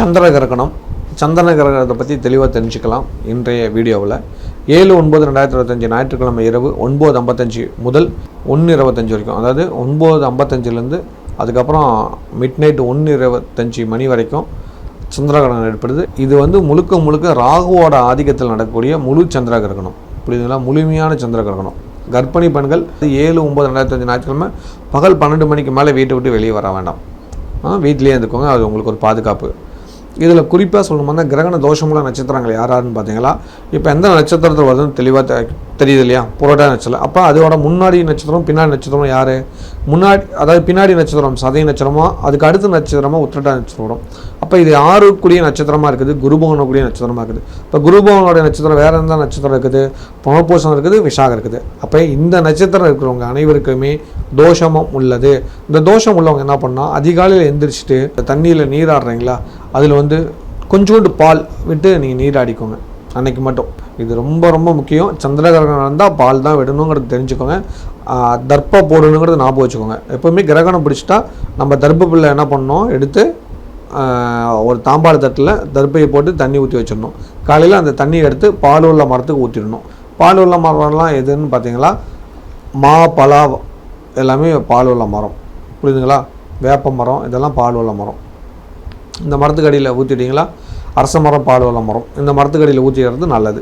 சந்திர கிரகணம். சந்திர கிரகணத்தை பற்றி தெளிவாக தெரிஞ்சுக்கலாம் இன்றைய வீடியோவில். 7/9/2025 ஞாயிற்றுக்கிழமை இரவு 9:55 முதல் 1:25 வரைக்கும், அதாவது 9:55 அதுக்கப்புறம் மிட்நைட் 1:25 மணி வரைக்கும் சந்திர கிரகணம் ஏற்படுது. இது முழுக்க முழுக்க ராகுவோட ஆதிக்கத்தில் நடக்கக்கூடிய முழு சந்திர கிரகணம். புரியுதுங்களா? முழுமையான சந்திர கிரகணம். கர்ப்பிணி பெண்கள் 7/9/2025 ஞாயிற்றுக்கிழமை பகல் 12 மணிக்கு மேலே வீட்டை விட்டு வெளியே வர வேண்டாம். வீட்டிலேயே இருந்துக்கோங்க, அது உங்களுக்கு ஒரு பாதுகாப்பு. இதில் குறிப்பாக சொல்லணும்னா கிரகண தோஷமுள்ள நட்சத்திரங்கள் யாராருன்னு பார்த்தீங்களா, இப்போ எந்த நட்சத்திரத்தில் வருதுன்னு தெளிவாக தெரியுது இல்லையா? புரோட்டா நட்சத்திரம். அப்போ அதோட முன்னாடி நட்சத்திரம் பின்னாடி நட்சத்திரம் யார்? முன்னாடி, அதாவது பின்னாடி நட்சத்திரம் சதய நட்சத்திரமா, அதுக்கு அடுத்த நட்சத்திரமாக உத்திரட்டா நட்சத்திரம் வரும். அப்போ இது 6 கூடிய நட்சத்திரமாக இருக்குது, குருபவனக்கூடிய நட்சத்திரமாக இருக்குது. இப்போ குருபவனுடைய நட்சத்திரம் வேறு எந்த நட்சத்திரம் இருக்குது? புனர்பூசம் இருக்குது, விசாகம் இருக்குது. அப்போ இந்த நட்சத்திரம் இருக்கிறவங்க அனைவருக்குமே தோஷமும் உள்ளது. இந்த தோஷம் உள்ளவங்க என்ன பண்ணால், அதிகாலையில் எந்திரிச்சிட்டு தண்ணியில் நீராடுறீங்களா, அதில் கொஞ்சோண்டு பால் விட்டு நீங்கள் நீராடிக்கோங்க அன்னைக்கு மட்டும். இது ரொம்ப ரொம்ப முக்கியம். சந்திர கிரகணம் இருந்தால் பால் தான் விடணுங்கிறது தெரிஞ்சுக்கோங்க. தர்ப்ப போடணுங்கிறது ஞாபகம் வச்சுக்கோங்க. எப்போவுமே கிரகணம் பிடிச்சிட்டா நம்ம தர்ப்ப பிள்ளை என்ன பண்ணணும், எடுத்து ஒரு தாம்பாள தட்டில் தர்ப்பையை போட்டு தண்ணி ஊற்றி வச்சிடணும். காலையில் அந்த தண்ணியை எடுத்து பால் உள்ள மரத்துக்கு ஊற்றிடணும். பால் உள்ள மரம்லாம் எதுன்னு பார்த்தீங்களா, மா பலா எல்லாமே பால் உள்ள மரம். புரியுதுங்களா? வேப்ப மரம் இதெல்லாம் பால் உள்ள மரம். இந்த மரத்துக்கு அடியில் ஊற்றிட்டிங்களா, அரச மரம் பால் உள்ள மரம், இந்த மரத்துக்கு அடியில் ஊற்றிடுறது நல்லது.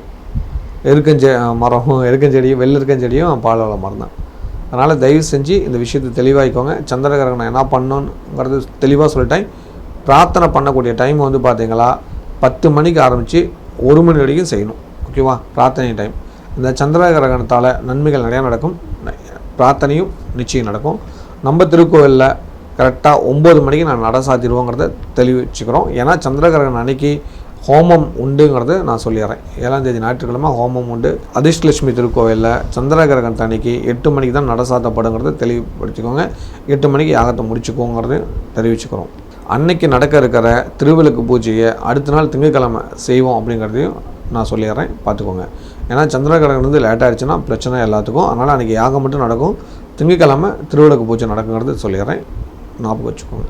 எருக்கஞ்செடியும் வெள்ளெருக்கஞ்செடியும் பால் உள்ள மரம் தான். அதனால் தயவு செஞ்சு இந்த விஷயத்தை தெளிவாகிக்கோங்க. சந்திர கிரகணம் என்ன பண்ணணுங்கிறது தெளிவாக சொல்லிட்டேன். பிரார்த்தனை பண்ணக்கூடிய டைம் பார்த்தீங்களா 10 மணிக்கு ஆரம்பித்து 1 மணி வரைக்கும் செய்யணும். ஓகேவா? பிரார்த்தனை டைம். இந்த சந்திர கிரகணத்தால் நன்மைகள் நிறையா நடக்கும், பிரார்த்தனையும் நிச்சயம் நடக்கும். நம்ம திருக்கோவிலில் கரெக்டாக 9 மணிக்கு நான் நட சாத்திடுவோங்கிறத தெளிவிச்சுக்கிறோம். ஏன்னா சந்திர கிரகணம் அன்னைக்கு ஹோமம் உண்டுங்கிறது நான் சொல்லிடுறேன். 7ஆம் தேதி ஞாயிற்றுக்கிழமை ஹோமம் உண்டு. அதிர்ஷ்டலட்சுமி திருக்கோவிலில் சந்திர கிரகணத்தை அன்னைக்கு 8 மணிக்கு தான் நட சாத்தப்படுங்கிறத தெளிவுபடுத்திக்கோங்க. 8 மணிக்கு யாகத்தை முடிச்சுக்கோங்கிறது தெரிவிச்சுக்கிறோம். அன்னைக்கு நடக்க இருக்கிற திருவிளக்கு பூஜையை அடுத்த நாள் திங்கட்கிழமை செய்வோம் அப்படிங்கிறதையும் நான் சொல்லிடுறேன், பார்த்துக்கோங்க. ஏன்னா சந்திர கிரகணம் லேட் ஆகிடுச்சுன்னா பிரச்சனை எல்லாத்துக்கும். அதனால் அன்றைக்கி யாகம் மட்டும் நடக்கும், திங்கட்கிழமை திருவிளக்கு பூஜை நடக்குங்கிறது சொல்லிடுறேன், ஞாபகம் வச்சுக்கோங்க.